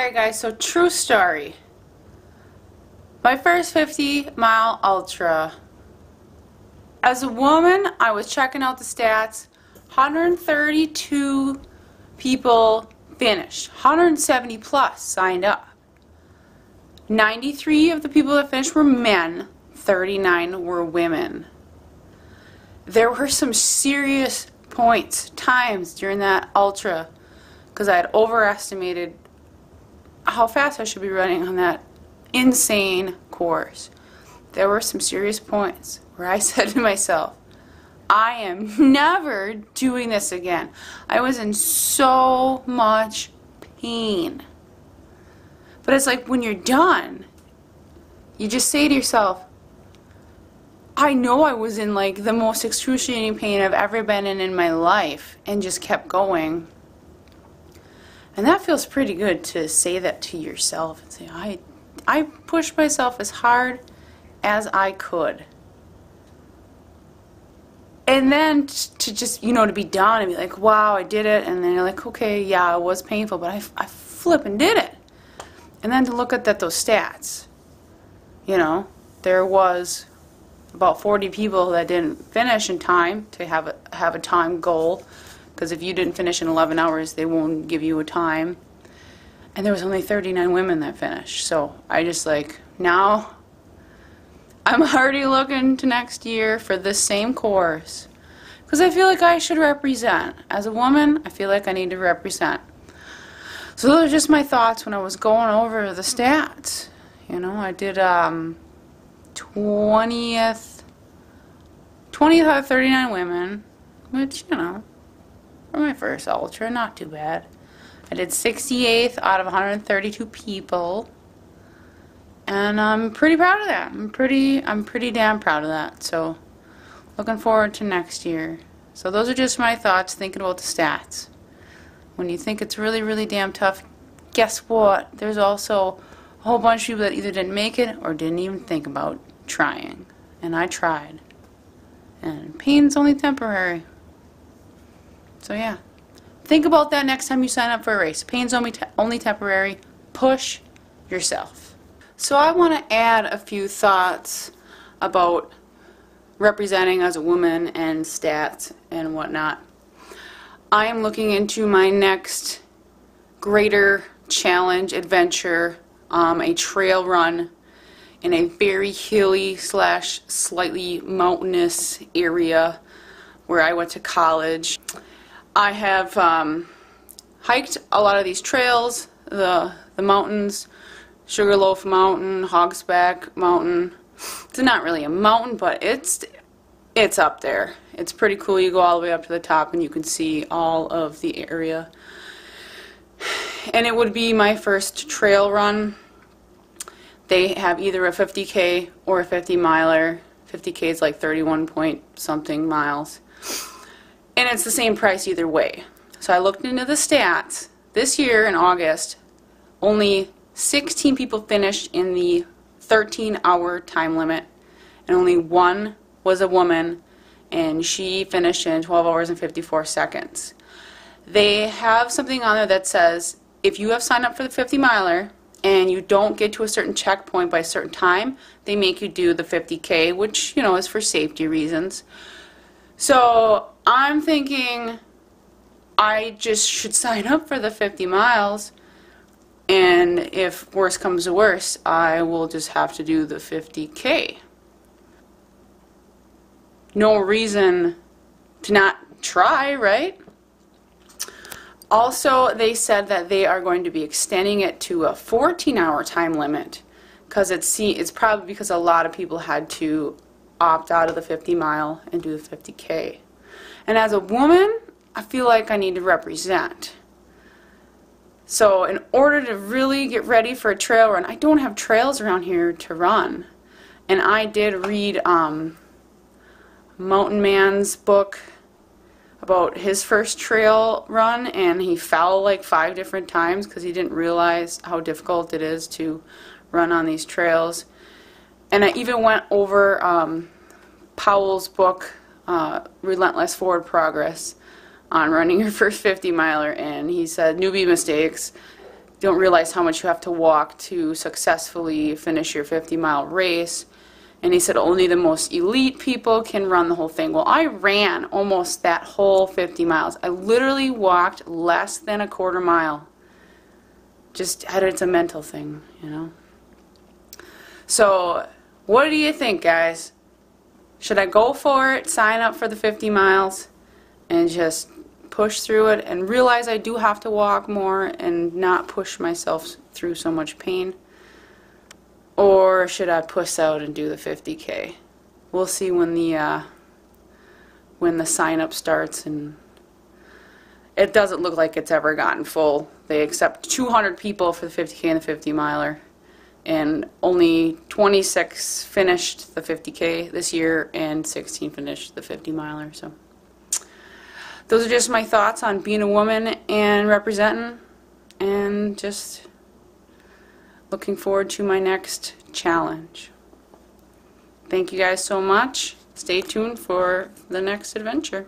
Alright guys, so true story. My first 50-mile ultra. As a woman, I was checking out the stats. 132 people finished. 170 plus signed up. 93 of the people that finished were men. 39 were women. There were some serious times during that ultra because I had overestimated how fast I should be running on that insane course. There were some serious points where I said to myself, I am never doing this again. I was in so much pain. But it's like when you're done, you just say to yourself, I know I was in like the most excruciating pain I've ever been in my life, and just kept going. And that feels pretty good to say that to yourself and say, I pushed myself as hard as I could. And then to just, to be done and be like, wow, I did it. And then you're like, okay, yeah, it was painful, but I flippin' did it. And then to look at those stats, there was about 40 people that didn't finish in time to have a time goal, because if you didn't finish in 11 hours, they won't give you a time. And there was only 39 women that finished. So I just now I'm already looking to next year for this same course, because I feel like I should represent. As a woman, I feel like I need to represent. So those are just my thoughts when I was going over the stats. I did 20th out of 39 women, which, for my first ultra, not too bad. I did 68th out of 132 people, and I'm pretty proud of that. I'm pretty damn proud of that. So, looking forward to next year. So those are just my thoughts thinking about the stats. When you think it's really, really damn tough, guess what? There's also a whole bunch of people that either didn't make it or didn't even think about trying. And I tried. And pain's only temporary. So yeah. Think about that next time you sign up for a race. Pain's only temporary. Push yourself. So I want to add a few thoughts about representing as a woman and stats and whatnot. I am looking into my next greater challenge adventure, a trail run in a very hilly / slightly mountainous area where I went to college. I have hiked a lot of these trails, the mountains, Sugarloaf Mountain, Hogsback Mountain. It's not really a mountain, but it's up there. It's pretty cool. You go all the way up to the top and you can see all of the area. And it would be my first trail run. They have either a 50K or a 50 miler. 50K is like 31 point something miles. And it's the same price either way. So I looked into the stats. This year in August, only 16 people finished in the 13-hour time limit, and only one was a woman, and she finished in 12 hours and 54 seconds. They have something on there that says if you have signed up for the 50 miler and you don't get to a certain checkpoint by a certain time, they make you do the 50K, which, is for safety reasons. So I'm thinking I just should sign up for the 50 miles, and if worse comes to worse, I will just have to do the 50K. No reason to not try, right? Also, they said that they are going to be extending it to a 14-hour time limit, because it's probably because a lot of people had to opt out of the 50 mile and do the 50K. And as a woman, I feel like I need to represent. So in order to really get ready for a trail run, I don't have trails around here to run. And I did read Mountain Man's book about his first trail run, and he fell like 5 different times because he didn't realize how difficult it is to run on these trails. And I even went over Powell's book, Relentless Forward Progress, on running your first 50 miler, and he said newbie mistakes. don't realize how much you have to walk to successfully finish your 50-mile race. And he said only the most elite people can run the whole thing. Well, I ran almost that whole 50 miles. I literally walked less than a quarter mile. Just, it's a mental thing, you know. So, what do you think, guys? Should I go for it, sign up for the 50 miles, and just push through it and realize I do have to walk more and not push myself through so much pain? Or should I push out and do the 50K? We'll see when the sign up starts, and it doesn't look like it's ever gotten full. They accept 200 people for the 50K and the 50 miler, and only 26 finished the 50K this year and 16 finished the 50 miler. So those are just my thoughts on being a woman and representing, and just looking forward to my next challenge. Thank you guys so much. Stay tuned for the next adventure.